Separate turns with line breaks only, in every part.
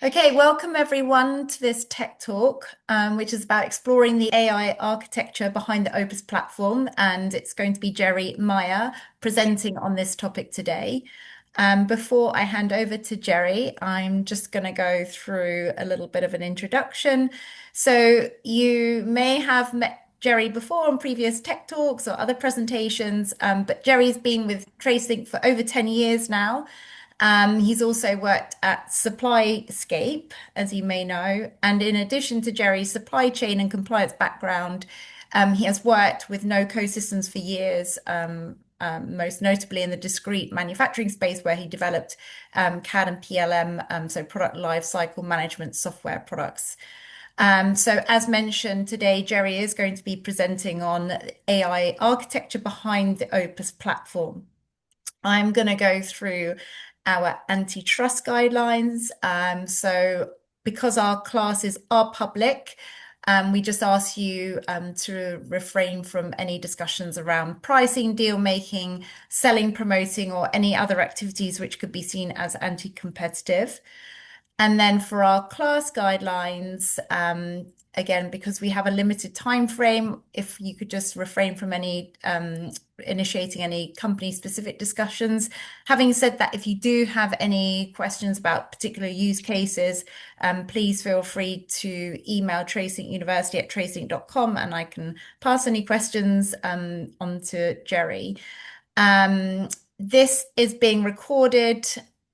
Okay, welcome everyone to this tech talk, which is about exploring the AI architecture behind the Opus platform. And it's going to be Jerry Meyer presenting on this topic today. Before I hand over to Jerry, I'm just going to go through a little bit of an introduction. So you may have met Jerry before on previous tech talks or other presentations, but Jerry's been with TraceLink for over 10 years now. He's also worked at SupplyScape, as you may know. And in addition to Jerry's supply chain and compliance background, he has worked with no-code systems for years, most notably in the discrete manufacturing space where he developed CAD and PLM, so product lifecycle management software products. So as mentioned today, Jerry is going to be presenting on AI architecture behind the Opus platform. I'm going to go through our antitrust guidelines. So because our classes are public, we just ask you to refrain from any discussions around pricing, deal making, selling, promoting, or any other activities which could be seen as anti-competitive. And then for our class guidelines, again, because we have a limited time frame, if you could just refrain from any initiating any company-specific discussions. Having said that, if you do have any questions about particular use cases, please feel free to email tracelinkuniversity@tracelink.com and I can pass any questions on to Jerry. This is being recorded.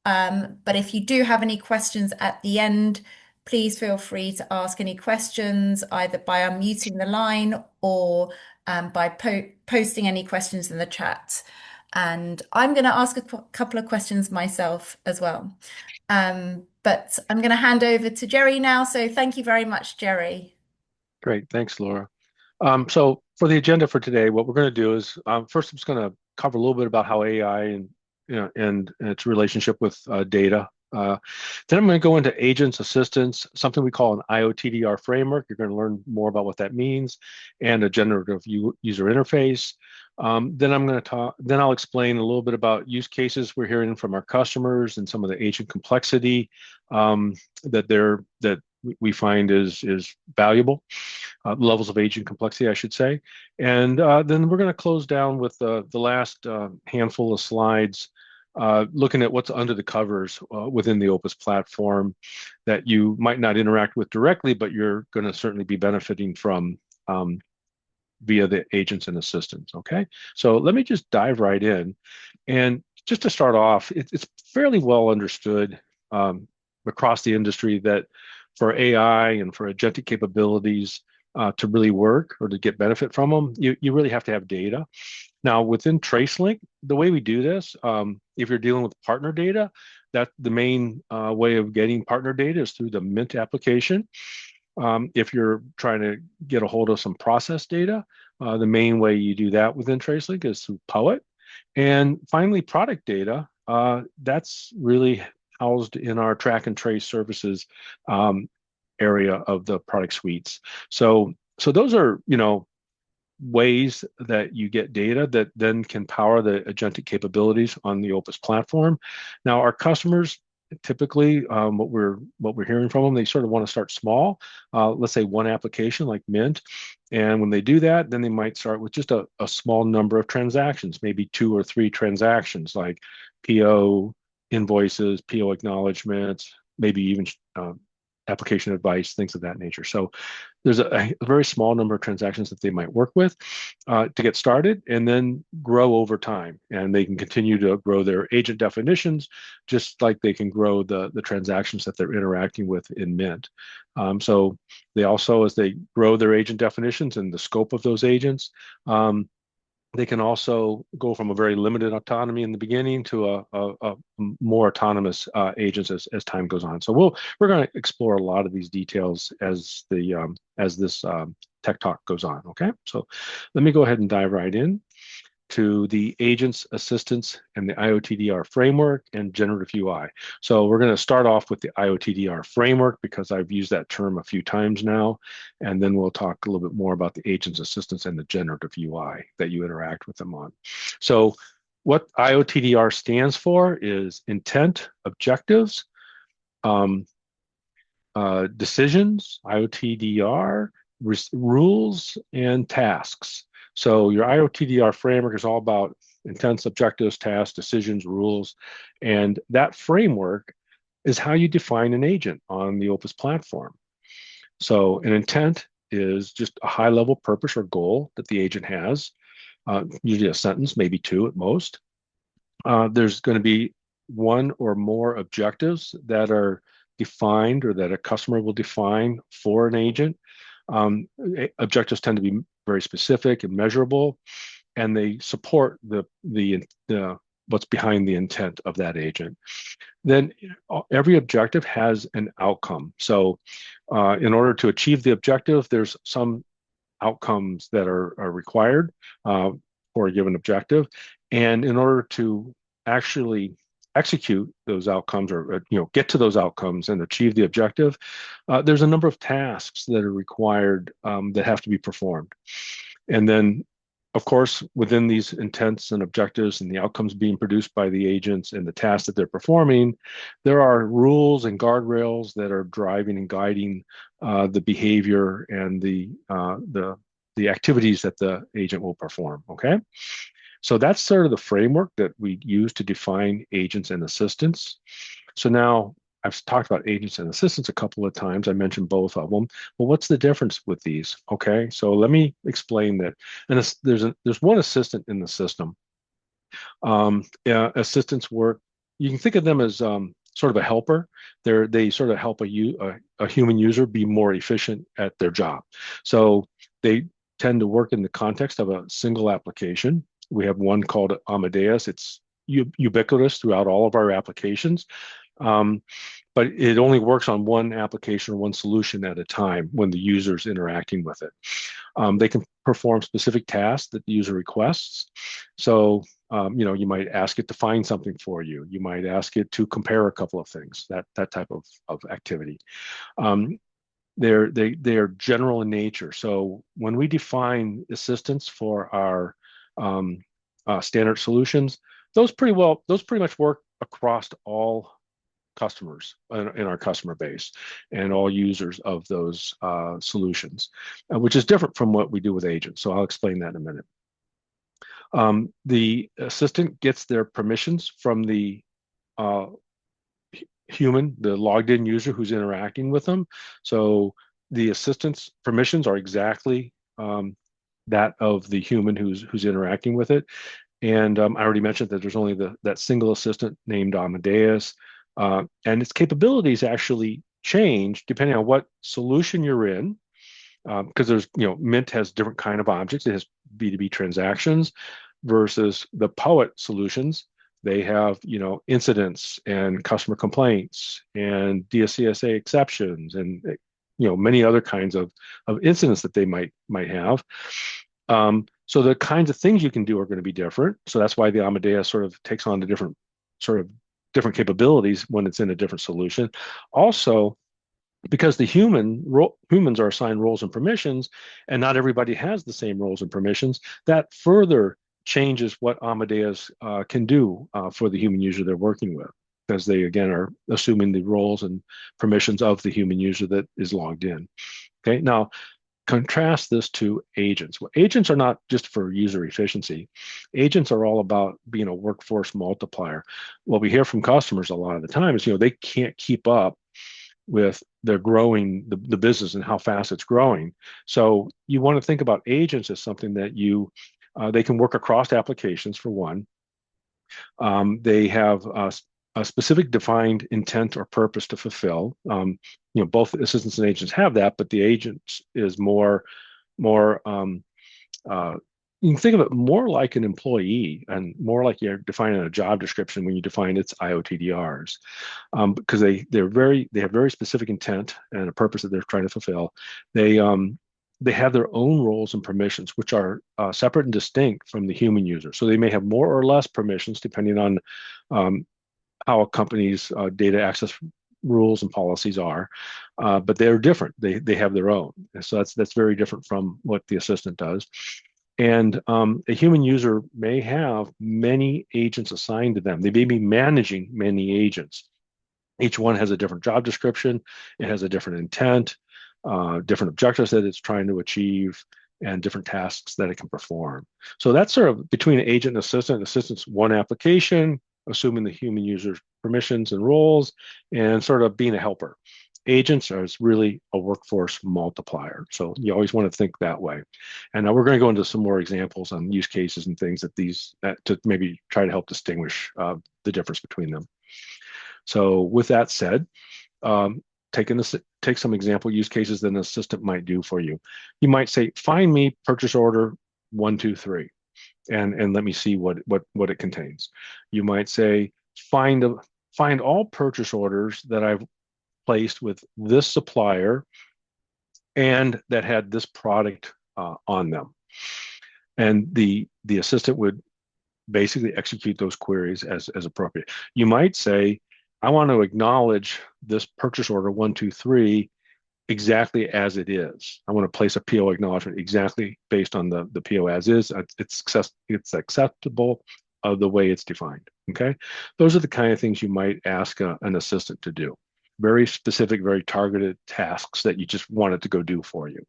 But if you do have any questions at the end, please feel free to ask any questions either by unmuting the line or by posting any questions in the chat. And I'm going to ask a couple of questions myself as well. But I'm going to hand over to Jerry now. So thank you very much, Jerry.
Great, thanks, Laura. So for the agenda for today, what we're going to do is first I'm just going to cover a little bit about how AI and its relationship with data. Then I'm going to go into agents, assistants, something we call an IOTDR framework. You're going to learn more about what that means, and a generative user interface. Then I'm going to talk. Then I'll explain a little bit about use cases we're hearing from our customers and some of the agent complexity that we find is valuable, levels of agent complexity, I should say. And then we're going to close down with the last handful of slides, looking at what's under the covers within the Opus platform that you might not interact with directly, but you're going to certainly be benefiting from via the agents and assistants. Okay, so let me just dive right in. And just to start off, it's fairly well understood across the industry that for AI and for agentic capabilities to really work or to get benefit from them, you really have to have data. Now, within TraceLink, the way we do this, if you're dealing with partner data, that the main way of getting partner data is through the Mint application. If you're trying to get a hold of some process data, the main way you do that within TraceLink is through Poet. And finally, product data, that's really housed in our track and trace services area of the product suites. So those are, ways that you get data that then can power the agentic capabilities on the Opus platform. Now, our customers typically, what we're hearing from them, they sort of want to start small. Let's say one application like Mint, and when they do that, then they might start with just a small number of transactions, maybe 2 or 3 transactions, like PO invoices, PO acknowledgments, maybe even application advice, things of that nature. So there's a very small number of transactions that they might work with to get started and then grow over time. And they can continue to grow their agent definitions, just like they can grow the transactions that they're interacting with in Mint. So they also, as they grow their agent definitions and the scope of those agents, they can also go from a very limited autonomy in the beginning to a more autonomous agents as time goes on. So we're going to explore a lot of these details as this tech talk goes on. Okay, so let me go ahead and dive right in to the agents, assistants, and the IOTDR framework and generative UI. So we're going to start off with the IOTDR framework because I've used that term a few times now, and then we'll talk a little bit more about the agents, assistants, and the generative UI that you interact with them on. So what IOTDR stands for is intent, objectives, decisions, IOTDR, rules, and tasks. So your IOTDR framework is all about intents, objectives, tasks, decisions, rules, and that framework is how you define an agent on the Opus platform. So an intent is just a high-level purpose or goal that the agent has, usually a sentence, maybe two at most. There's going to be one or more objectives that are defined or that a customer will define for an agent. Objectives tend to be very specific and measurable, and they support the what's behind the intent of that agent. Then every objective has an outcome. So in order to achieve the objective, there's some outcomes that are required for a given objective. And in order to actually execute those outcomes or get to those outcomes and achieve the objective, there's a number of tasks that are required that have to be performed. And then, of course, within these intents and objectives and the outcomes being produced by the agents and the tasks that they're performing, there are rules and guardrails that are driving and guiding the behavior and the activities that the agent will perform. Okay, so that's sort of the framework that we use to define agents and assistants. So now I've talked about agents and assistants a couple of times. I mentioned both of them. Well, what's the difference with these? Okay, so let me explain that. And there's one assistant in the system. Assistants work. You can think of them as sort of a helper. They sort of help a human user be more efficient at their job. So they tend to work in the context of a single application. We have one called Amadeus. It's ubiquitous throughout all of our applications. But it only works on one application or one solution at a time when the user's interacting with it. They can perform specific tasks that the user requests. So, you might ask it to find something for you. You might ask it to compare a couple of things, that type of activity. They are general in nature. So when we define assistants for our standard solutions, those pretty much work across all customers in our customer base and all users of those solutions, which is different from what we do with agents. So I'll explain that in a minute. The assistant gets their permissions from the human, the logged in user who's interacting with them. So the assistant's permissions are exactly that of the human who's interacting with it. And I already mentioned that there's only that single assistant named Amadeus. And its capabilities actually change depending on what solution you're in, because there's, Mint has different kind of objects. It has B2B transactions versus the Poet solutions. They have, incidents and customer complaints and DSCSA exceptions and, many other kinds of incidents that they might have. So the kinds of things you can do are going to be different. So that's why the Amadeus sort of takes on the different capabilities when it's in a different solution. Also, because the humans are assigned roles and permissions, and not everybody has the same roles and permissions, that further changes what Amadeus can do for the human user they're working with, because they, again, are assuming the roles and permissions of the human user that is logged in. Okay, now contrast this to agents. Well, agents are not just for user efficiency. Agents are all about being a workforce multiplier. What we hear from customers a lot of the time is, they can't keep up with their growing, the business and how fast it's growing. So you want to think about agents as something that they can work across applications for one. They have a specific defined intent or purpose to fulfill. Both assistants and agents have that, but the agent is more. You can think of it more like an employee and more like you're defining a job description when you define its IOTDRs, because they have very specific intent and a purpose that they're trying to fulfill. They have their own roles and permissions, which are separate and distinct from the human user. So they may have more or less permissions depending on how a company's data access rules and policies are, but they're different. They have their own. So that's very different from what the assistant does. And a human user may have many agents assigned to them. They may be managing many agents. Each one has a different job description. It has a different intent, different objectives that it's trying to achieve, and different tasks that it can perform. So that's sort of between agent and assistant. Assistant's one application, assuming the human user's permissions and roles, and sort of being a helper. Agents are really a workforce multiplier. So you always want to think that way. And now we're going to go into some more examples on use cases and things that to maybe try to help distinguish the difference between them. So with that said, um, take some example use cases that an assistant might do for you. You might say, find me purchase order 123, and let me see what it contains. You might say, find all purchase orders that I've placed with this supplier and that had this product on them. And the assistant would basically execute those queries as appropriate. You might say, I want to acknowledge this purchase order 123 exactly as it is. I want to place a PO acknowledgement exactly based on the PO as is. It's acceptable of the way it's defined. Okay, those are the kind of things you might ask an assistant to do. Very specific, very targeted tasks that you just want it to go do for you.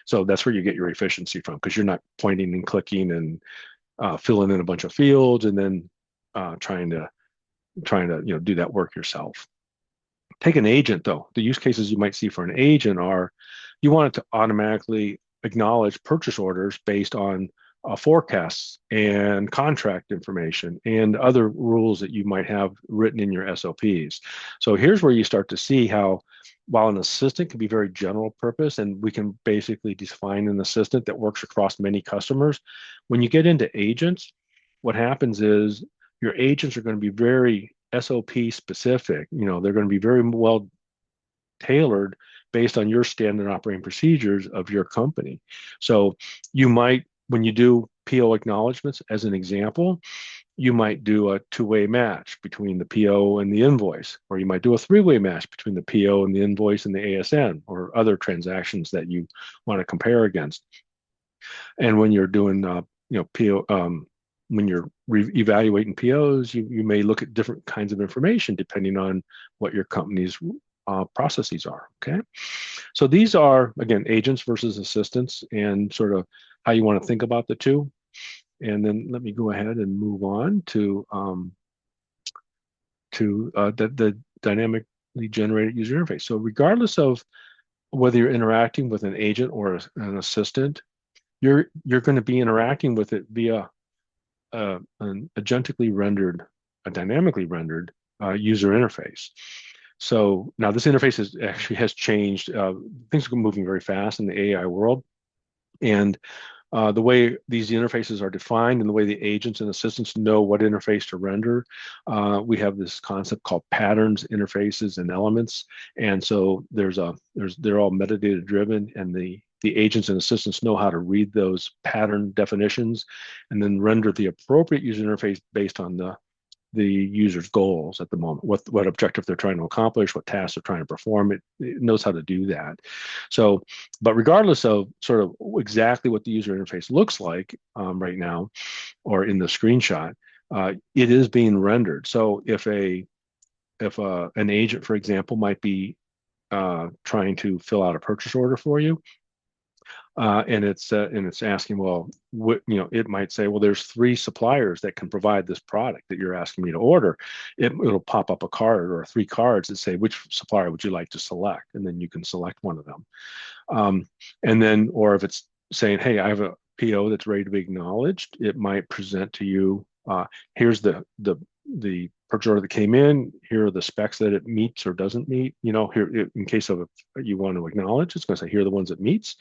So that's where you get your efficiency from, because you're not pointing and clicking and filling in a bunch of fields and then trying to do that work yourself. Take an agent though. The use cases you might see for an agent are you want it to automatically acknowledge purchase orders based on forecasts and contract information and other rules that you might have written in your SOPs. So here's where you start to see how, while an assistant can be very general purpose, and we can basically define an assistant that works across many customers, when you get into agents, what happens is your agents are going to be very SOP specific. They're going to be very well tailored based on your standard operating procedures of your company. So you might, when you do PO acknowledgements, as an example, you might do a two-way match between the PO and the invoice, or you might do a three-way match between the PO and the invoice and the ASN, or other transactions that you want to compare against. And when you're doing, PO, when you're evaluating POs, you may look at different kinds of information depending on what your company's processes are. Okay, so these are, again, agents versus assistants, and sort of how you want to think about the two. And then let me go ahead and move on to the dynamically generated user interface. So regardless of whether you're interacting with an agent or an assistant, you're going to be interacting with it via an agentically rendered, a dynamically rendered user interface. So now this interface has changed. Things are moving very fast in the AI world, and the way these interfaces are defined and the way the agents and assistants know what interface to render, we have this concept called patterns, interfaces, and elements. And so they're all metadata driven, and the agents and assistants know how to read those pattern definitions and then render the appropriate user interface based on the user's goals at the moment, what objective they're trying to accomplish, what tasks they're trying to perform. It knows how to do that. So, but regardless of sort of exactly what the user interface looks like right now, or in the screenshot, it is being rendered. So if an agent, for example, might be trying to fill out a purchase order for you, and it's asking, well, it might say, well, there's 3 suppliers that can provide this product that you're asking me to order. It'll pop up a card or 3 cards that say, which supplier would you like to select? And then you can select one of them. And then, or if it's saying, hey, I have a PO that's ready to be acknowledged, it might present to you, here's the purchase order that came in. Here are the specs that it meets or doesn't meet. Here, in case of you want to acknowledge, it's going to say, here are the ones it meets,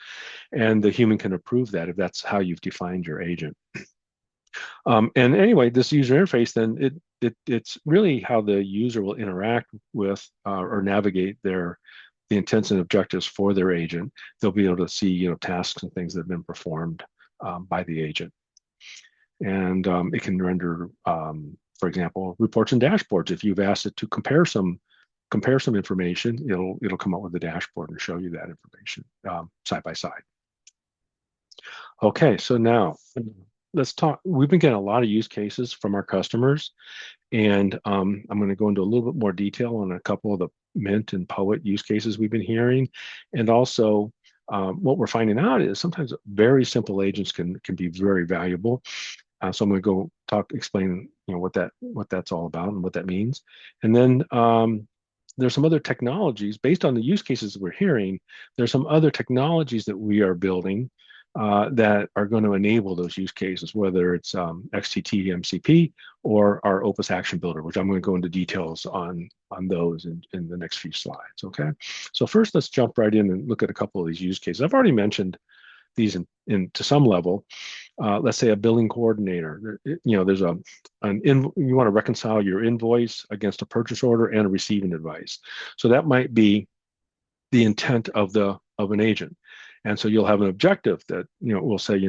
and the human can approve that if that's how you've defined your agent. And anyway, this user interface, then it's really how the user will interact with or navigate the intents and objectives for their agent. They'll be able to see, tasks and things that have been performed by the agent. And it can render, for example, reports and dashboards. If you've asked it to compare some information, it'll come up with a dashboard and show you that information side by side. Okay, so now let's talk. We've been getting a lot of use cases from our customers, and I'm going to go into a little bit more detail on a couple of the Mint and Poet use cases we've been hearing, and also what we're finding out is sometimes very simple agents can be very valuable. So I'm going to go explain what that's all about and what that means, and then there's some other technologies based on the use cases that we're hearing. There's some other technologies that we are building that are going to enable those use cases, whether it's XTT MCP or our Opus Action Builder, which I'm going to go into details on those in the next few slides. Okay, so first let's jump right in and look at a couple of these use cases. I've already mentioned these in to some level. Let's say a billing coordinator. There's you want to reconcile your invoice against a purchase order and a receiving advice. So that might be the intent of an agent. And so you'll have an objective that will say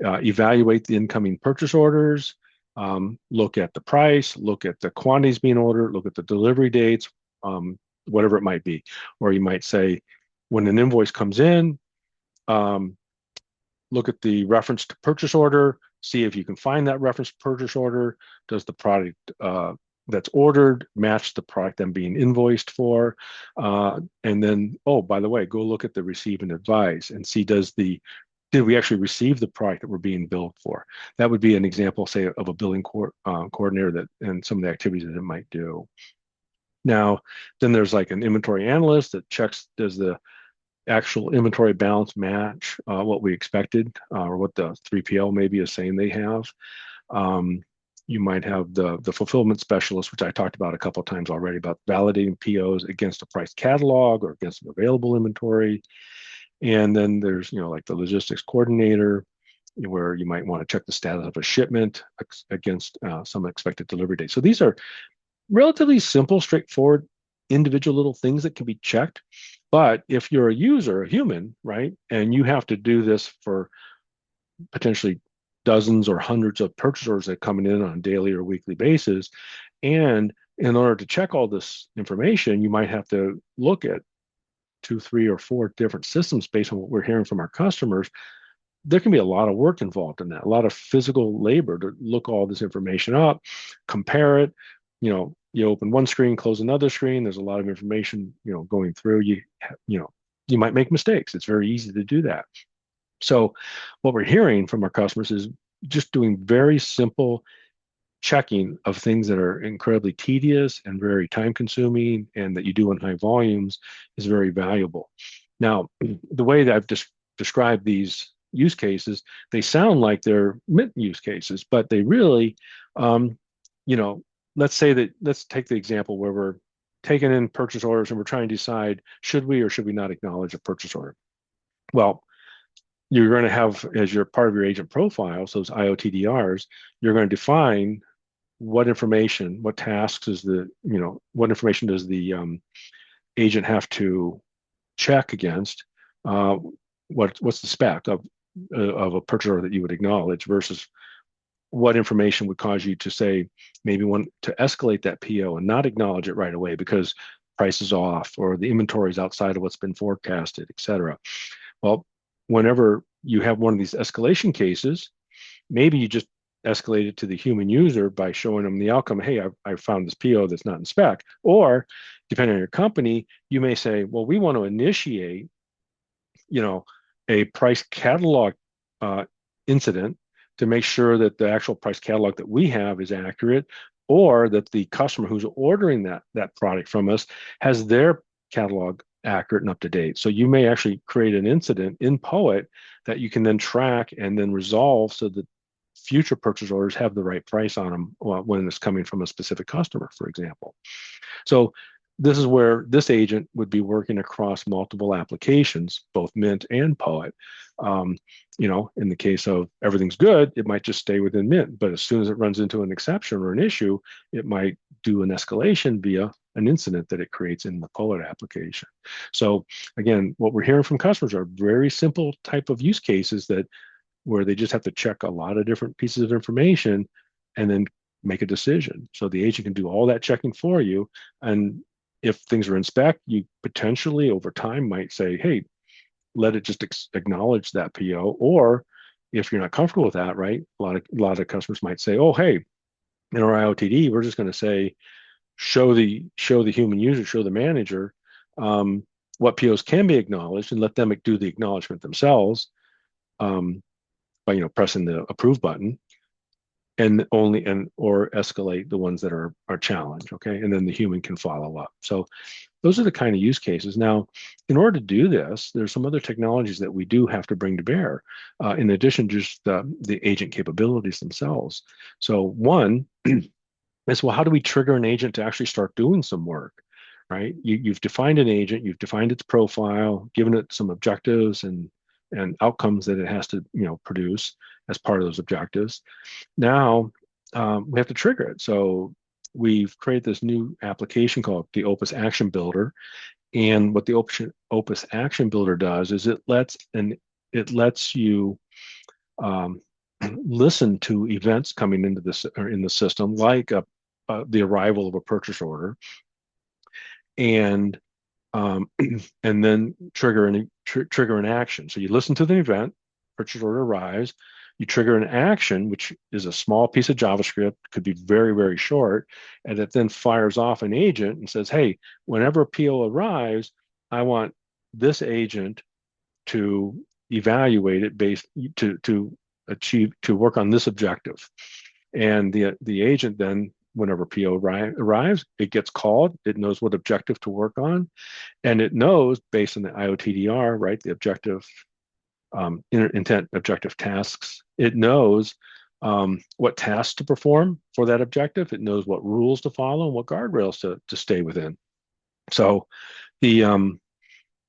evaluate the incoming purchase orders, look at the price, look at the quantities being ordered, look at the delivery dates, whatever it might be. Or you might say when an invoice comes in, look at the reference to purchase order, see if you can find that reference to purchase order. Does the product that's ordered match the product I'm being invoiced for? And then, oh, by the way, go look at the receive and advise and see did we actually receive the product that we're being billed for? That would be an example, say, of a billing coordinator and some of the activities that it might do. Now, then there's like an inventory analyst that checks, does the actual inventory balance match what we expected or what the 3PL maybe is saying they have. You might have the fulfillment specialist, which I talked about a couple of times already, about validating POs against a price catalog or against available inventory. And then there's, like the logistics coordinator, where you might want to check the status of a shipment against some expected delivery date. So these are relatively simple, straightforward, individual little things that can be checked. But if you're a user, a human, right, and you have to do this for potentially dozens or hundreds of purchase orders that come in on a daily or weekly basis, and in order to check all this information, you might have to look at 2, 3, or 4 different systems based on what we're hearing from our customers. There can be a lot of work involved in that, a lot of physical labor to look all this information up, compare it. You open one screen, close another screen. There's a lot of information, going through. You might make mistakes. It's very easy to do that. So what we're hearing from our customers is just doing very simple checking of things that are incredibly tedious and very time consuming and that you do in high volumes is very valuable. Now, the way that I've just described these use cases, they sound like they're Mint use cases, but they really, let's take the example where we're taking in purchase orders and we're trying to decide, should we or should we not acknowledge a purchase order? Well, you're going to have, as your part of your agent profiles, those IOTDRs, you're going to define what information, what tasks is what information does the agent have to check against? What's the spec of a purchase order that you would acknowledge versus what information would cause you to say maybe want to escalate that PO and not acknowledge it right away because price is off or the inventory is outside of what's been forecasted, et cetera. Well, whenever you have one of these escalation cases, maybe you just escalate it to the human user by showing them the outcome. Hey, I found this PO that's not in spec. Or depending on your company, you may say, well, we want to initiate, a price catalog incident to make sure that the actual price catalog that we have is accurate, or that the customer who's ordering that product from us has their catalog accurate and up to date. So you may actually create an incident in Poet that you can then track and then resolve so that future purchase orders have the right price on them when it's coming from a specific customer, for example. So this is where this agent would be working across multiple applications, both Mint and Poet. In the case of everything's good, it might just stay within Mint, but as soon as it runs into an exception or an issue, it might do an escalation via an incident that it creates in the Poet application. So again, what we're hearing from customers are very simple type of use cases where they just have to check a lot of different pieces of information and then make a decision. So the agent can do all that checking for you. And if things are in spec, you potentially over time might say, hey, let it just acknowledge that PO, or if you're not comfortable with that, right, a lot of customers might say, oh, hey, in our IOTD, we're just going to say show the human user, show the manager what POs can be acknowledged, and let them do the acknowledgement themselves um, by pressing the approve button, and only and or escalate the ones that are challenged. Okay, and then the human can follow up. So those are the kind of use cases. Now, in order to do this, there's some other technologies that we do have to bring to bear, in addition to just the agent capabilities themselves. So one is, well, how do we trigger an agent to actually start doing some work, right? You've defined an agent, you've defined its profile, given it some objectives and outcomes that it has to produce as part of those objectives. Now we have to trigger it. So we've created this new application called the Opus Action Builder. And what the Opus Action Builder does is it lets you um, listen to events coming into this or in the system, like the arrival of a purchase order, and and then trigger an action. So you listen to the event, purchase order arrives, you trigger an action, which is a small piece of JavaScript, could be very, very short, and it then fires off an agent and says, hey, whenever a PO arrives, I want this agent to evaluate it based to work on this objective. And the agent then, whenever PO arrives, it gets called, it knows what objective to work on, and it knows based on the IOTDR, right, the objective intent objective tasks. It knows what tasks to perform for that objective. It knows what rules to follow and what guardrails to stay within. So the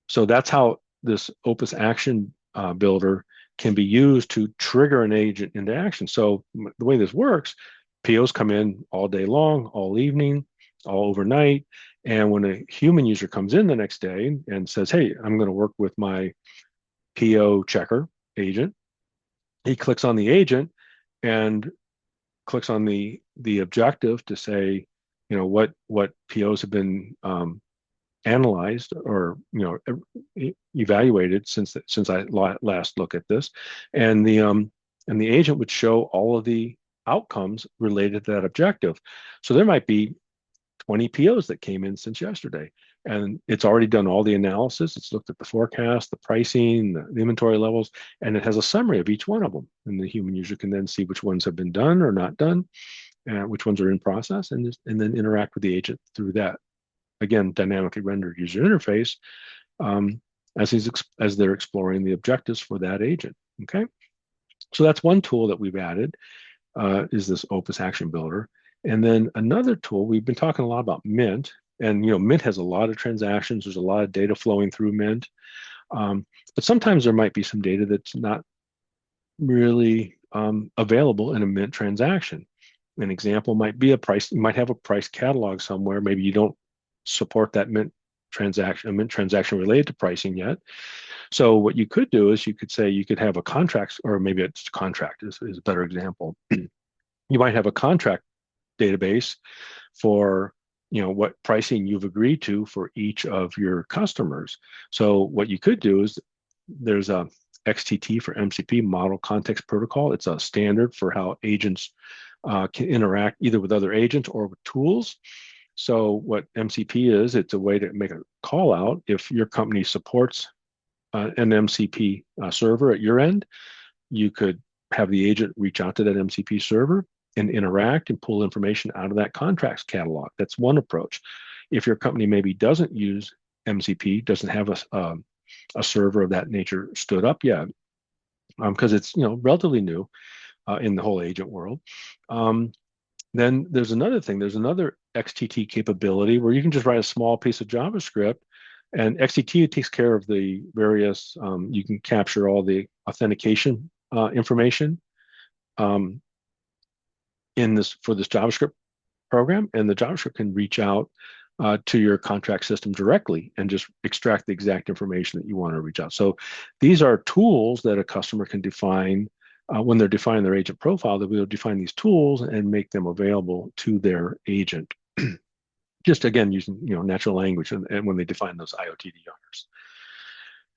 so that's how this Opus Action Builder can be used to trigger an agent into action. So the way this works, POs come in all day long, all evening, all overnight. And when a human user comes in the next day and says, hey, I'm going to work with my PO checker agent, he clicks on the agent and clicks on the objective to say, what POs have been analyzed or evaluated since I last looked at this, and the agent would show all of the outcomes related to that objective. So there might be 20 POs that came in since yesterday, and it's already done all the analysis. It's looked at the forecast, the pricing, the inventory levels, and it has a summary of each one of them. And the human user can then see which ones have been done or not done, and which ones are in process, and then interact with the agent through that, again, dynamically rendered user interface, as they're exploring the objectives for that agent. Okay, so that's one tool that we've added, is this Opus Action Builder. And then another tool, we've been talking a lot about Mint, and Mint has a lot of transactions. There's a lot of data flowing through Mint, but sometimes there might be some data that's not really available in a Mint transaction. An example might be a price. You might have a price catalog somewhere. Maybe you don't support that Mint transaction related to pricing yet. So what you could do is you could say you could have a contract, or maybe it's contract is a better example. You might have a contract database for what pricing you've agreed to for each of your customers. So what you could do is, there's a XTT for MCP, Model Context Protocol. It's a standard for how agents can interact either with other agents or with tools. So what MCP is, it's a way to make a call out if your company supports an MCP server at your end. You could have the agent reach out to that MCP server and interact and pull information out of that contracts catalog. That's one approach. If your company maybe doesn't use MCP, doesn't have a server of that nature stood up yet, because it's relatively new in the whole agent world. Then there's another thing. There's another XTT capability where you can just write a small piece of JavaScript, and XTT takes care of the various. You can capture all the authentication information for this JavaScript program, and the JavaScript can reach out to your contract system directly and just extract the exact information that you want to reach out. So these are tools that a customer can define when they're defining their agent profile. That we'll define these tools and make them available to their agent. Just again using natural language, and when they define those IOTDRs.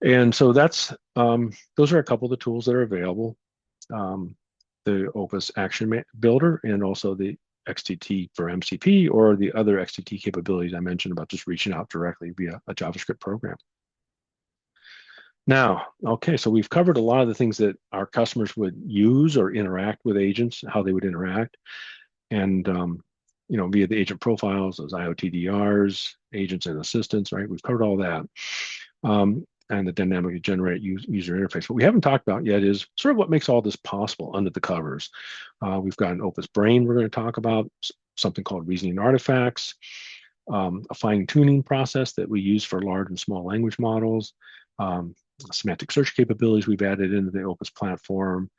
And so that's those are a couple of the tools that are available. the Opus Action Builder and also the XTT for MCP or the other XTT capabilities I mentioned about just reaching out directly via a JavaScript program. Now, okay, so we've covered a lot of the things that our customers would use or interact with agents, how they would interact, and via the agent profiles, those IOTDRs, agents and assistants, right? We've covered all that, and the dynamically generated user interface. What we haven't talked about yet is sort of what makes all this possible under the covers. We've got an Opus Brain we're going to talk about, something called reasoning artifacts, a fine-tuning process that we use for large and small language models, semantic search capabilities we've added into the Opus platform,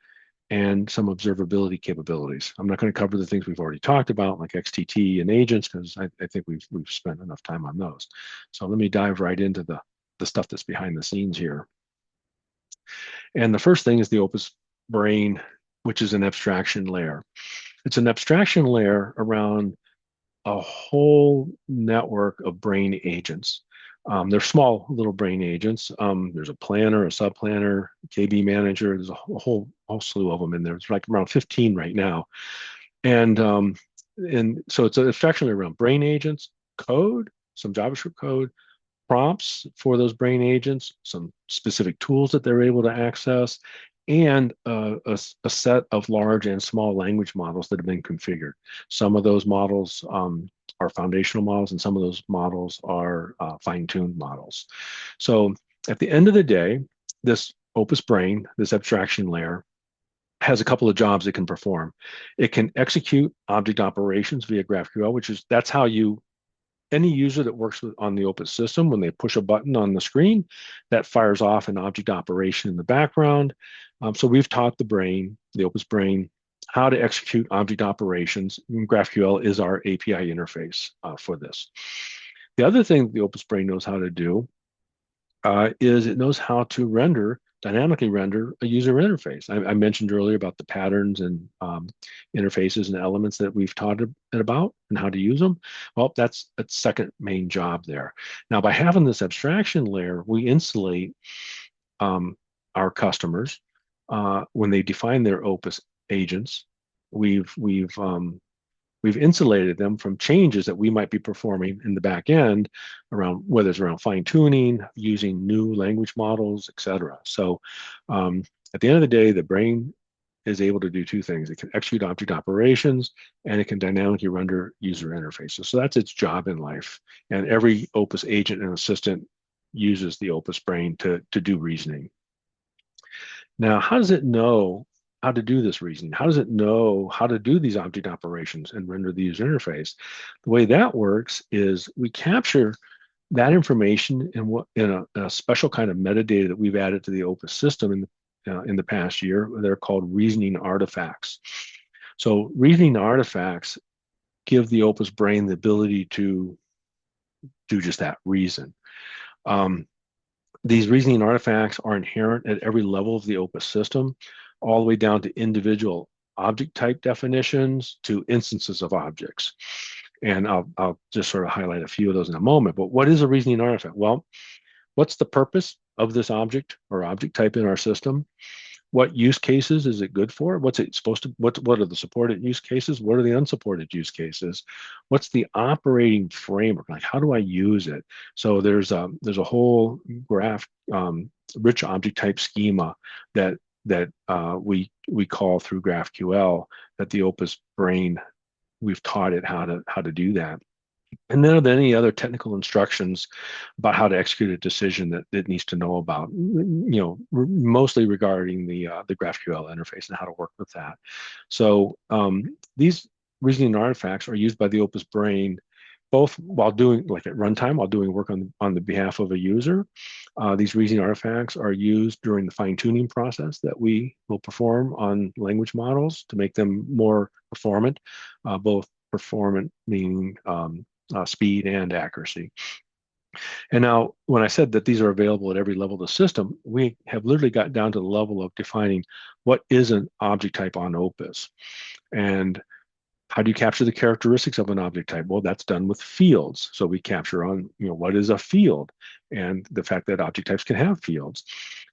and some observability capabilities. I'm not going to cover the things we've already talked about, like XTT and agents, because I think we've spent enough time on those. So let me dive right into the stuff that's behind the scenes here. And the first thing is the Opus Brain, which is an abstraction layer. It's an abstraction layer around a whole network of brain agents. They're small little brain agents. There's a planner, a subplanner, KB manager. There's a whole slew of them in there. It's like around 15 right now. And so it's an abstraction layer around brain agents, code, some JavaScript code, prompts for those brain agents, some specific tools that they're able to access, and a set of large and small language models that have been configured. Some of those models are foundational models, and some of those models are fine-tuned models. So at the end of the day, this Opus Brain, this abstraction layer, has a couple of jobs it can perform. It can execute object operations via GraphQL, that's how any user that works on the Opus system, when they push a button on the screen, that fires off an object operation in the background. So we've taught the Opus Brain, how to execute object operations. GraphQL is our API interface for this. The other thing the Opus Brain knows how to do is it knows how to dynamically render a user interface. I mentioned earlier about the patterns and interfaces and elements that we've taught it about and how to use them. Well, that's a second main job there. Now, by having this abstraction layer, we insulate our customers when they define their Opus agents. We've insulated them from changes that we might be performing in the back end around, whether it's around fine tuning, using new language models, etc. So at the end of the day, the brain is able to do two things. It can execute object operations and it can dynamically render user interfaces. So that's its job in life. And every Opus agent and assistant uses the Opus Brain to do reasoning. Now, how does it know how to do this reasoning? How does it know how to do these object operations and render the user interface? The way that works is we capture that information in a special kind of metadata that we've added to the Opus system in the past year. They're called reasoning artifacts. So reasoning artifacts give the Opus Brain the ability to do just that, reason. These reasoning artifacts are inherent at every level of the Opus system, all the way down to individual object type definitions to instances of objects. And I'll just sort of highlight a few of those in a moment. But what is a reasoning artifact? Well, what's the purpose of this object or object type in our system? What use cases is it good for? What's it supposed to, what are the supported use cases? What are the unsupported use cases? What's the operating framework? Like, how do I use it? So there's a whole graph, rich object type schema that we call through GraphQL, that the Opus Brain, we've taught it how to do that. And then are there any other technical instructions about how to execute a decision that it needs to know about, mostly regarding the GraphQL interface and how to work with that. So these reasoning artifacts are used by the Opus Brain both while doing, like at runtime, while doing work on the behalf of a user. These reasoning artifacts are used during the fine-tuning process that we will perform on language models to make them more performant, both performant meaning speed and accuracy. And now, when I said that these are available at every level of the system, we have literally got down to the level of defining what is an object type on Opus. And how do you capture the characteristics of an object type? Well, that's done with fields. So we capture on, what is a field and the fact that object types can have fields.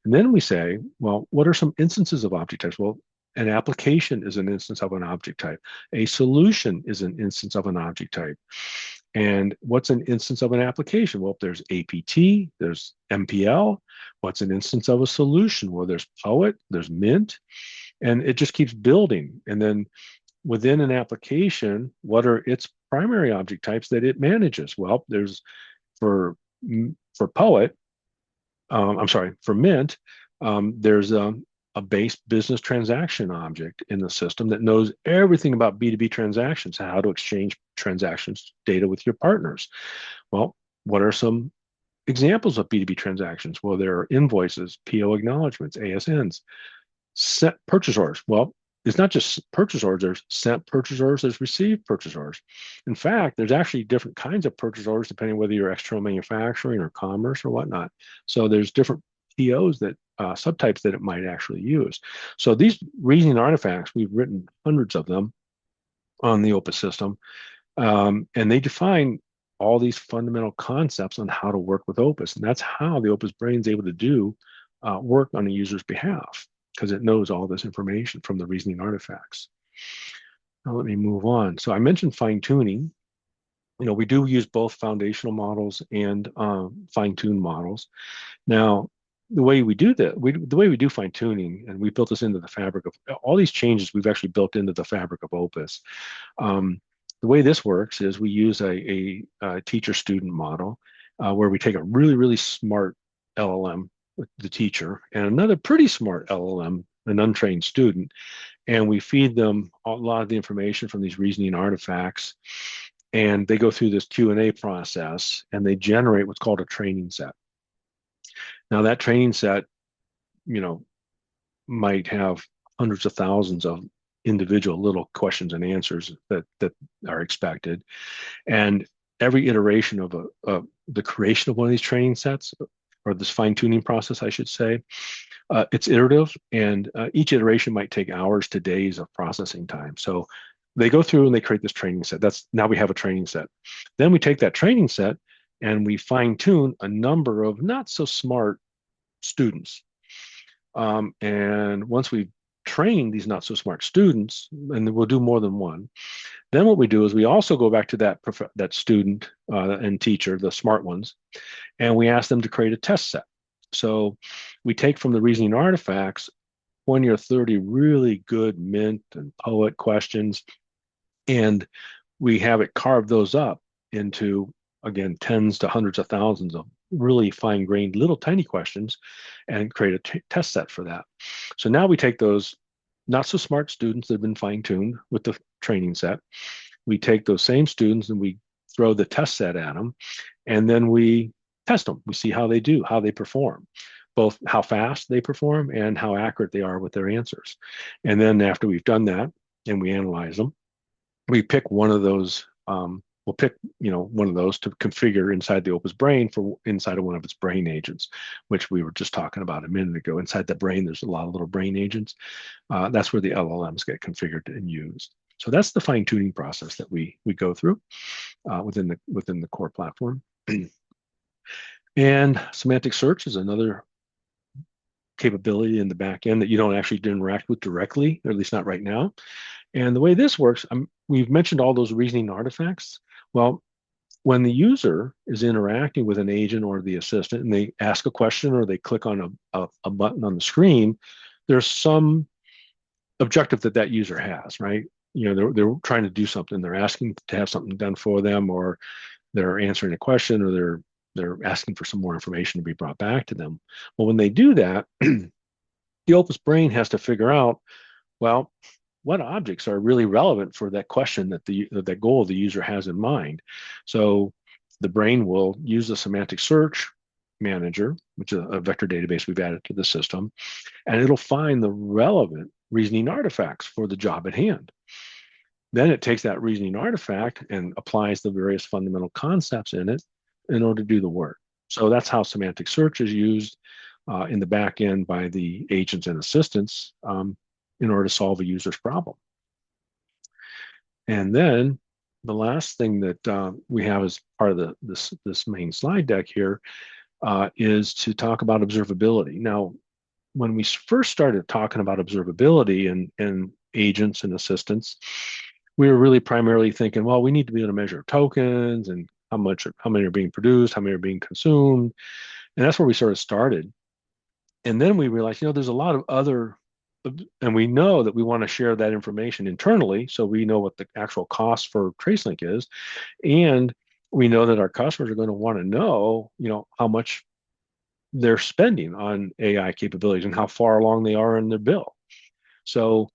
And then we say, well, what are some instances of object types? Well, An application is an instance of an object type. A solution is an instance of an object type. And what's an instance of an application? Well, there's APT, there's MPL. What's an instance of a solution? Well, there's Poet, there's Mint, and it just keeps building. And then within an application, what are its primary object types that it manages? Well, there's for for Poet, I'm sorry, for Mint, there's a base business transaction object in the system that knows everything about B2B transactions, how to exchange transactions data with your partners. Well, what are some examples of B2B transactions? Well, there are invoices, PO acknowledgements, ASNs, set purchase orders. Well, it's not just purchase orders, there's sent purchase orders, there's received purchase orders. In fact, there's actually different kinds of purchase orders depending whether you're external manufacturing or commerce or whatnot. So there's different POs that subtypes that it might actually use. So these reasoning artifacts, we've written hundreds of them on the Opus system, and they define all these fundamental concepts on how to work with Opus. And that's how the Opus Brain is able to do work on a user's behalf, because it knows all this information from the reasoning artifacts. Now let me move on. So I mentioned fine tuning. We do use both foundational models and fine-tuned models. Now, the way we do that, the way we do fine tuning, and we built this into the fabric of all these changes we've actually built into the fabric of Opus. The way this works is we use a teacher-student model where we take a really, really smart LLM with the teacher and another pretty smart LLM, an untrained student, and we feed them a lot of the information from these reasoning artifacts, and they go through this Q&A process and they generate what's called a training set. Now that training set, might have hundreds of thousands of individual little questions and answers that are expected, and every iteration of the creation of one of these training sets, or this fine-tuning process, I should say, it's iterative, and each iteration might take hours to days of processing time. So they go through and they create this training set. Now we have a training set. Then we take that training set and we fine-tune a number of not so smart students. And once we've trained these not so smart students, and we'll do more than one, then what we do is we also go back to that student and teacher, the smart ones, and we ask them to create a test set. So we take from the reasoning artifacts 20 or 30 really good Mint and Poet questions, and we have it carve those up into, again, tens to hundreds of thousands of really fine-grained little tiny questions and create a test set for that. So now we take those not so smart students that have been fine-tuned with the training set, we take those same students and we throw the test set at them, and then we test them. We see how they do, how they perform, both how fast they perform and how accurate they are with their answers. And then after we've done that and we analyze them, we pick one of those, we'll pick one of those to configure inside the Opus Brain for inside of one of its brain agents, which we were just talking about a minute ago. Inside the brain, there's a lot of little brain agents. That's where the LLMs get configured and used. So that's the fine-tuning process that we go through within the core platform. And semantic search is another capability in the back end that you don't actually interact with directly, or at least not right now. And the way this works, we've mentioned all those reasoning artifacts. Well, when the user is interacting with an agent or the assistant and they ask a question or they click on a button on the screen, there's some objective that user has, right? They're trying to do something. They're asking to have something done for them, or they're answering a question, or they're asking for some more information to be brought back to them. Well, when they do that, the Opus Brain has to figure out, well, what objects are really relevant for that question that goal the user has in mind. So the brain will use the semantic search manager, which is a vector database we've added to the system, and it'll find the relevant reasoning artifacts for the job at hand. Then it takes that reasoning artifact and applies the various fundamental concepts in it in order to do the work. So that's how semantic search is used in the back end by the agents and assistants in order to solve a user's problem. And then the last thing that we have as part of this main slide deck here is to talk about observability. Now, when we first started talking about observability and agents and assistants, we were really primarily thinking, well, we need to be able to measure tokens and how many are being produced, how many are being consumed. And that's where we sort of started. And then we realized, there's a lot of other, and we know that we want to share that information internally, so we know what the actual cost for TraceLink is, and we know that our customers are going to want to know, how much they're spending on AI capabilities and how far along they are in their bill. So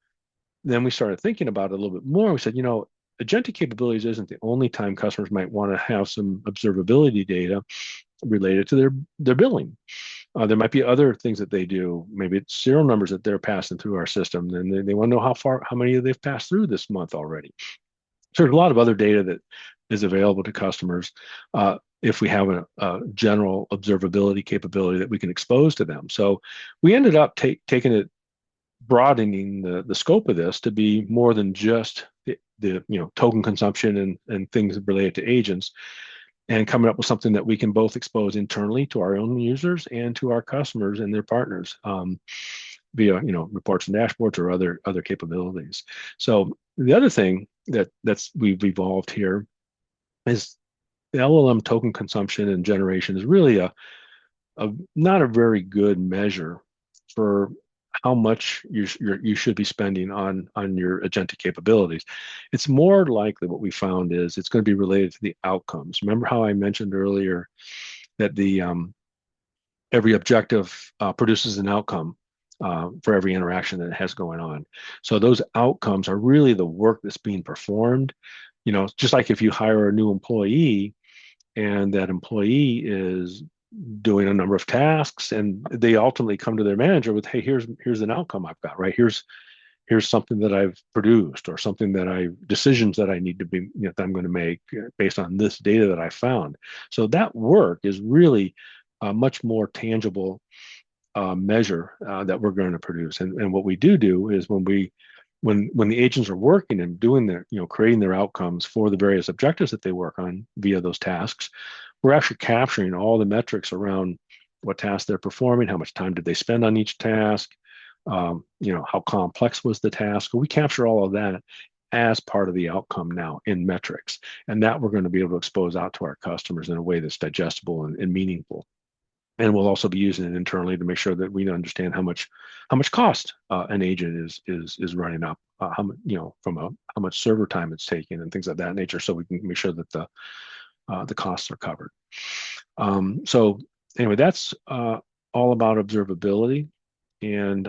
then we started thinking about it a little bit more. We said, agentic capabilities isn't the only time customers might want to have some observability data related to their billing. There might be other things that they do. Maybe it's serial numbers that they're passing through our system, and they want to know how many they've passed through this month already. So there's a lot of other data that is available to customers if we have a general observability capability that we can expose to them. So we ended up taking it, broadening the scope of this to be more than just the token consumption and things related to agents, and coming up with something that we can both expose internally to our own users and to our customers and their partners via reports and dashboards or other capabilities. So the other thing that's we've evolved here is the LLM token consumption and generation is really a not a very good measure for how much you should be spending on your agentic capabilities. It's more likely what we found is it's going to be related to the outcomes. Remember how I mentioned earlier that the every objective produces an outcome for every interaction that it has going on. So those outcomes are really the work that's being performed. Just like if you hire a new employee and that employee is doing a number of tasks and they ultimately come to their manager with, hey, here's an outcome I've got, right? Here's something that I've produced, or something decisions that I need to be, that I'm going to make based on this data that I found. So that work is really a much more tangible measure that we're going to produce. And what we do is when the agents are working and doing creating their outcomes for the various objectives that they work on via those tasks, we're actually capturing all the metrics around what tasks they're performing, how much time did they spend on each task, how complex was the task. We capture all of that as part of the outcome now in metrics, and that we're going to be able to expose out to our customers in a way that's digestible and meaningful. And we'll also be using it internally to make sure that we understand how much cost an agent is running up, how much server time it's taking and things of that nature, so we can make sure that the costs are covered. So anyway, that's all about observability, and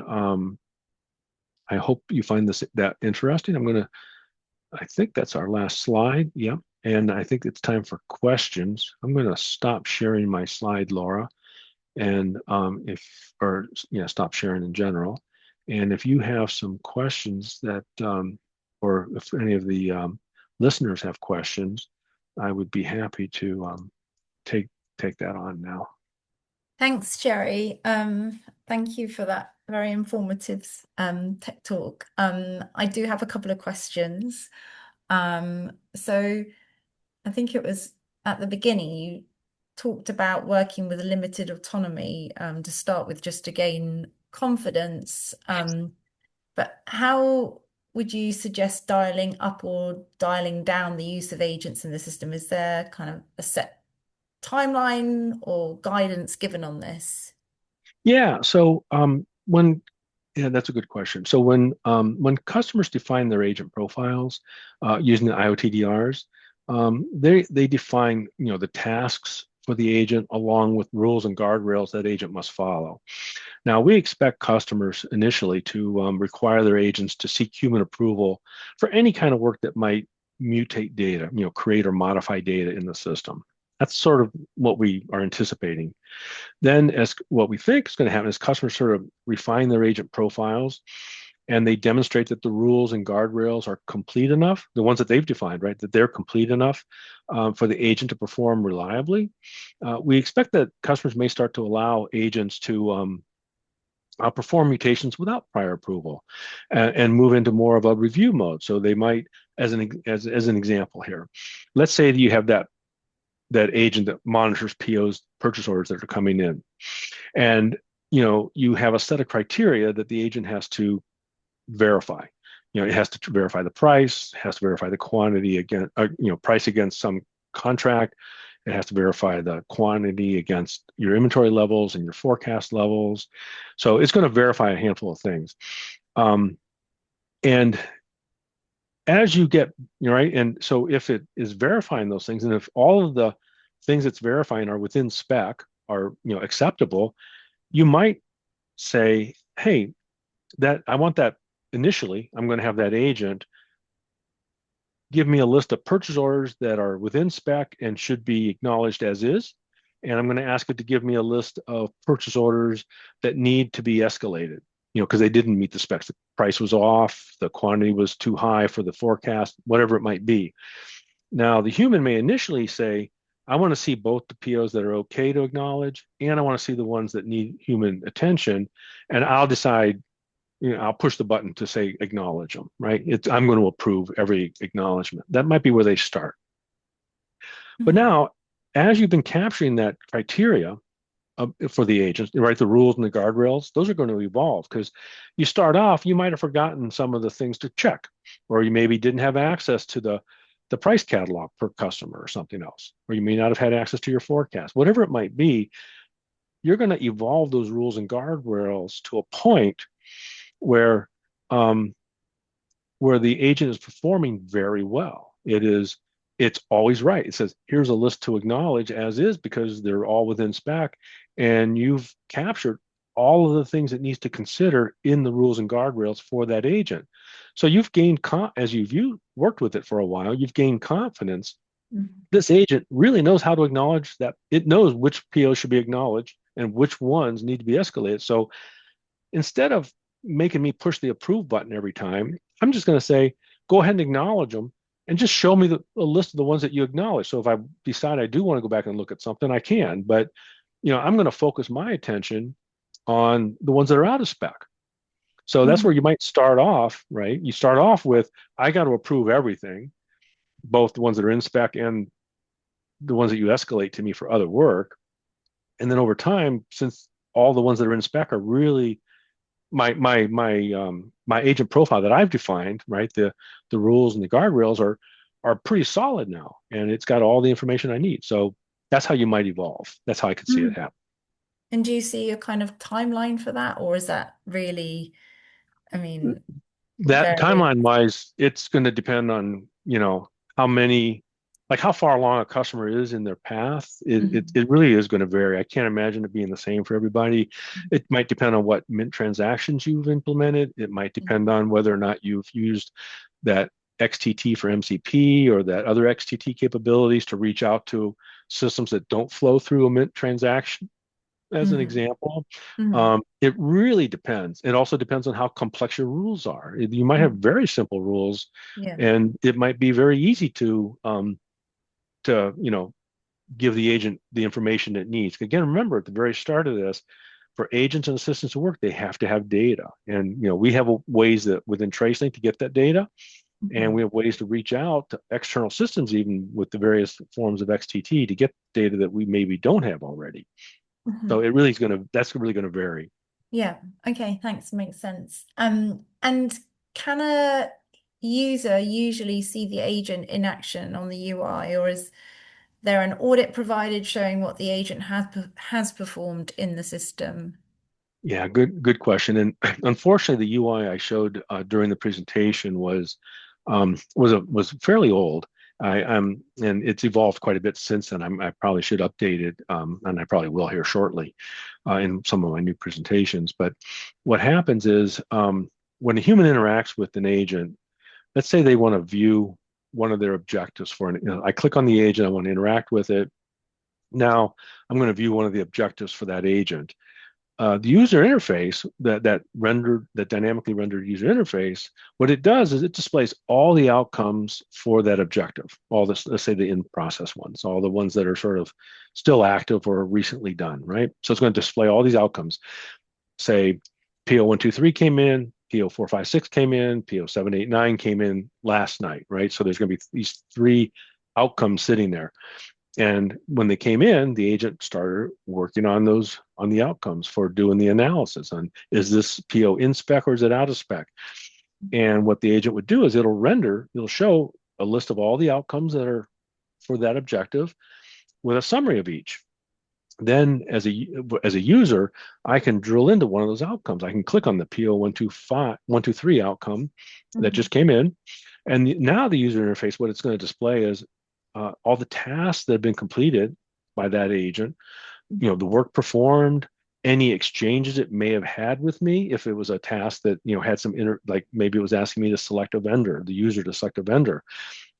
I hope you find that interesting. I think that's our last slide. Yep. And I think it's time for questions. I'm going to stop sharing my slide, Laura, and stop sharing in general. And if you have some questions that, or if any of the listeners have questions, I would be happy to take that on now.
Thanks, Jerry. Thank you for that very informative tech talk. I do have a couple of questions. So I think it was at the beginning you talked about working with a limited autonomy to start with, just to gain confidence. But how would you suggest dialing up or dialing down the use of agents in the system? Is there kind of a set timeline or guidance given on this?
Yeah. So that's a good question. So when customers define their agent profiles using the IOTDRs, they define the tasks for the agent along with rules and guardrails that agent must follow. Now, we expect customers initially to require their agents to seek human approval for any kind of work that might mutate data, create or modify data in the system. That's sort of what we are anticipating. Then, as what we think is going to happen is customers sort of refine their agent profiles, and they demonstrate that the rules and guardrails are complete enough, the ones that they've defined, right, that they're complete enough for the agent to perform reliably. We expect that customers may start to allow agents to perform mutations without prior approval and move into more of a review mode. So they might, as an example here, let's say that you have that agent that monitors POs, purchase orders that are coming in. And you have a set of criteria that the agent has to verify. It has to verify the price, has to verify the quantity against, price against some contract. It has to verify the quantity against your inventory levels and your forecast levels. So it's going to verify a handful of things. And as you get, right, and so if it is verifying those things, and if all of the things it's verifying are within spec, are acceptable, you might say, hey, that I want that initially, I'm going to have that agent give me a list of purchase orders that are within spec and should be acknowledged as is. And I'm going to ask it to give me a list of purchase orders that need to be escalated, because they didn't meet the specs. The price was off, the quantity was too high for the forecast, whatever it might be. Now, the human may initially say, I want to see both the POs that are okay to acknowledge, and I want to see the ones that need human attention. And I'll decide, I'll push the button to say acknowledge them, right? I'm going to approve every acknowledgement. That might be where they start. But
Mhm.
now, as you've been capturing that criteria for the agents, right, the rules and the guardrails, those are going to evolve because you start off, you might have forgotten some of the things to check, or you maybe didn't have access to the price catalog per customer or something else, or you may not have had access to your forecast. Whatever it might be, you're going to evolve those rules and guardrails to a point where um, where the agent is performing very well. It's always right. It says, here's a list to acknowledge as is because they're all within spec, and you've captured all of the things it needs to consider in the rules and guardrails for that agent. So you've gained, as you've worked with it for a while, you've gained confidence.
Mhm.
This agent really knows how to acknowledge that. It knows which PO should be acknowledged and which ones need to be escalated. So instead of making me push the approve button every time, I'm just going to say, go ahead and acknowledge them and just show me a list of the ones that you acknowledge. So if I decide I do want to go back and look at something, I can. But I'm going to focus my attention on the ones that are out of spec. So that's where
Mhm.
you might start off, right? You start off with, I got to approve everything, both the ones that are in spec and the ones that you escalate to me for other work. And then over time, since all the ones that are in spec are really my agent profile that I've defined, right? The rules and the guardrails are pretty solid now, and it's got all the information I need. So that's how you might evolve. That's how I could see it
Mhm.
happen.
And do you see a kind of timeline for that, or is that really, I mean,
That
very?
timeline wise, it's going to depend on, how many, like how far along a customer is in their path.
Mhm.
It really is going to vary. I can't imagine it being the same for everybody. It might depend on what Mint transactions you've implemented. It might depend on whether or not you've used that XTT for MCP or that other XTT capabilities to reach out to systems that don't flow through a Mint transaction as an
Mhm.
example.
Mhm.
It really depends. It also depends on how complex your rules are. You might have
Mhm.
very simple rules,
Yeah.
and it might be very easy to give the agent the information it needs. Again, remember at the very start of this, for agents and assistants to work, they have to have data, and we have ways that within TraceLink to get that data, and we
Mhm.
have ways to reach out to external systems, even with the various forms of XTT, to get data that we maybe don't have already. So
Mhm.
that's really gonna vary.
Yeah. Okay. Thanks. Makes sense. And can a user usually see the agent in action on the UI, or is there an audit provided showing what the agent has performed in the system?
Yeah, good question. And unfortunately, the UI I showed during the presentation was fairly old. And it's evolved quite a bit since then. I probably should update it, and I probably will here shortly in some of my new presentations. But what happens is when a human interacts with an agent, let's say they want to view one of their objectives I click on the agent, I want to interact with it. Now I'm going to view one of the objectives for that agent. The user interface, that dynamically rendered user interface, what it does is it displays all the outcomes for that objective, all this, let's say the in-process ones, all the ones that are sort of still active or recently done, right? So it's going to display all these outcomes. Say PO123 came in, PO456 came in, PO789 came in last night, right? So there's going to be these three outcomes sitting there. And when they came in, the agent started working on the outcomes for doing the analysis on, is this PO in spec or is it out of spec? And what the agent would do is it'll show a list of all the outcomes that are for that objective with a summary of each. Then as a user, I can drill into one of those outcomes. I can click on the PO 123 outcome that
Mhm.
just came in. And now the user interface, what it's going to display is all the tasks that have been completed by that agent, the work performed, any exchanges it may have had with me. If it was a task that, had some like maybe it was asking me to select a vendor, the user to select a vendor,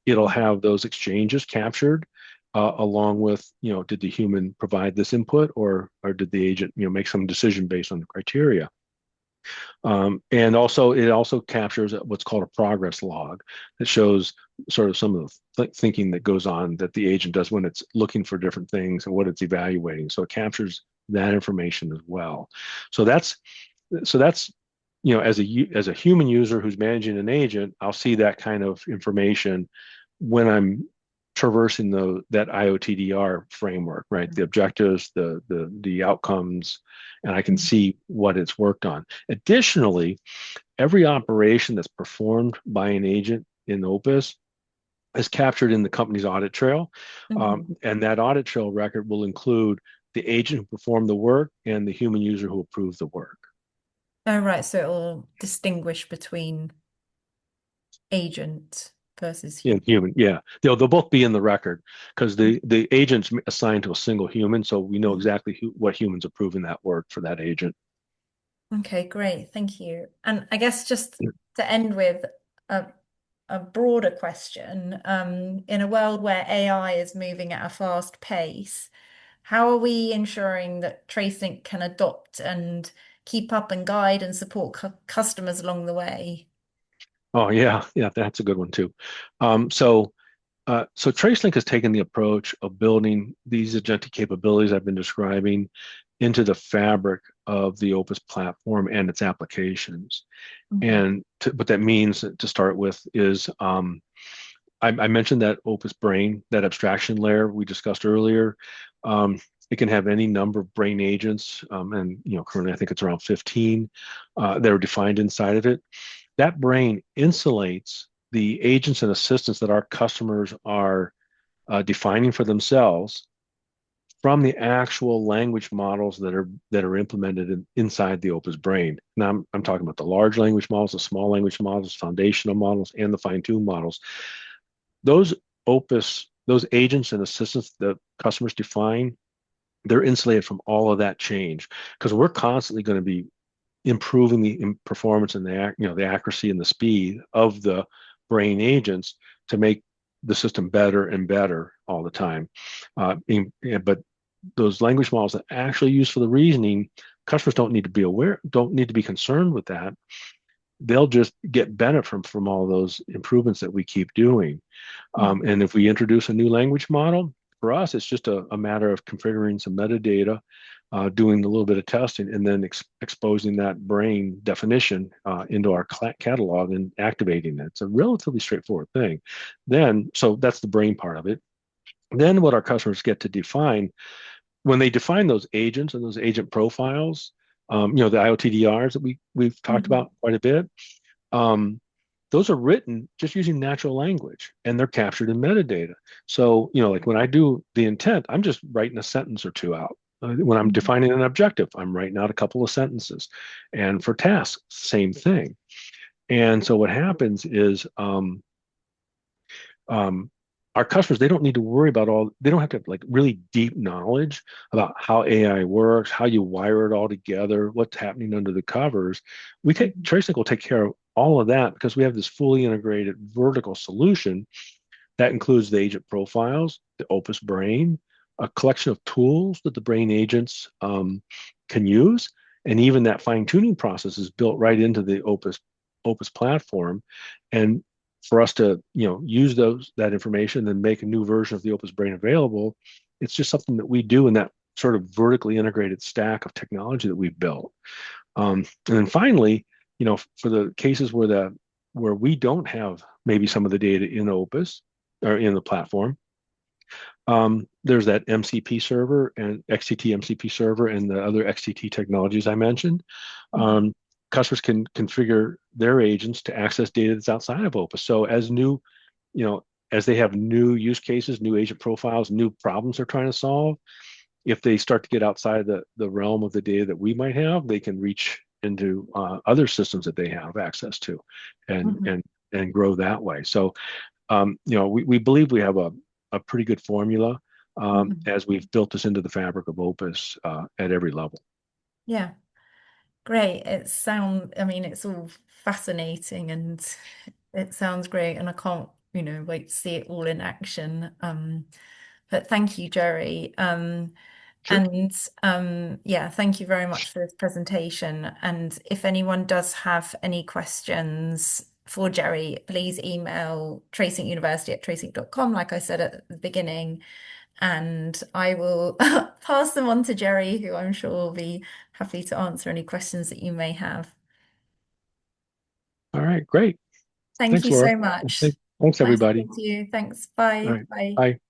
it'll have those exchanges captured along with, did the human provide this input or did the agent, make some decision based on the criteria. And also, it also captures what's called a progress log that shows sort of some of the thinking that goes on that the agent does when it's looking for different things and what it's evaluating. So it captures that information as well. So that's as a human user who's managing an agent, I'll see that kind of information when I'm traversing that IOTDR framework, right? The objectives, the outcomes, and I can see what it's worked on. Additionally, every operation that's performed by an agent in Opus is captured in the company's audit trail.
Mhm.
And that audit trail record will include the agent who performed the work and the human user who approved the work.
Oh, right. So it'll distinguish between agent versus
Yeah,
human.
human. Yeah, they'll both be in the record because the agent's assigned to a single human, so we know exactly what humans approving that work for that agent.
Okay, great. Thank you. And I guess just to end with a, a broader question, in a world where AI is moving at a fast pace, how are we ensuring that TraceLink can adopt and keep up and guide and support customers along the way?
Oh yeah, yeah, that's a good one too. So TraceLink has taken the approach of building these agentic capabilities I've been describing into the fabric of the Opus platform and its applications.
Mhm.
And what that means to start with is I mentioned that Opus Brain, that abstraction layer we discussed earlier. Um, it can have any number of brain agents, and currently I think it's around 15 that are defined inside of it. That brain insulates the agents and assistants that our customers are defining for themselves from the actual language models that are implemented inside the Opus Brain. Now I'm talking about the large language models, the small language models, foundational models, and the fine-tuned models. Those those agents and assistants that customers define, they're insulated from all of that change because we're constantly going to be improving the performance and the accuracy and the speed of the brain agents to make the system better and better all the time. But those language models that actually use for the reasoning, customers don't need to be concerned with that. They'll just get benefit from all those improvements that we keep doing. And if we introduce a new language model, for us, it's just a matter of configuring some metadata, doing a little bit of testing, and then exposing that brain definition into our catalog and activating it. It's a relatively straightforward thing. So that's the brain part of it. Then what our customers get to define when they define those agents and those agent profiles, the IOTDRs that we've talked
Mhm.
about quite a bit. Um, those are written just using natural language and they're captured in metadata. So, like when I do the intent, I'm just writing a sentence or two out. When I'm
Mhm.
defining an objective, I'm writing out a couple of sentences. And for tasks, same thing. And so what happens is um, our customers, they don't need to worry about they don't have to have like really deep knowledge about how AI works, how you wire it all together, what's happening under the covers. TraceLink will take care of all of that because we have this fully integrated vertical solution that includes the agent profiles, the Opus Brain, a collection of tools that the brain agents can use, and even that fine tuning process is built right into the Opus platform. And for us to use that information and make a new version of the Opus Brain available, it's just something that we do in that sort of vertically integrated stack of technology that we've built. And then finally, for the cases where we don't have maybe some of the data in Opus or in the platform, There's that MCP server and XTT MCP server and the other XTT technologies I mentioned.
Mhm.
Um, Customers can configure their agents to access data that's outside of Opus. So as you know, as they have new use cases, new agent profiles, new problems they're trying to solve, if they start to get outside the realm of the data that we might have, they can reach into other systems that they have access to, and
Mhm.
grow that way. So we believe we have a pretty good formula
Mhm.
as we've built this into the fabric of Opus at every level.
Yeah, great. I mean, it's all fascinating and it sounds great, and I can't, wait to see it all in action. But thank you, Jerry.
Sure.
And yeah, thank you very much for this presentation. And if anyone does have any questions for Jerry, please email tracinguniversity@tracelink.com, like I said at the beginning. And I will pass them on to Jerry, who I'm sure will be happy to answer any questions that you may have.
All right, great.
Thank
Thanks,
you
Laura.
so much.
Thanks,
Nice
everybody.
talking to you. Thanks.
All
Bye.
right.
Bye.
Bye.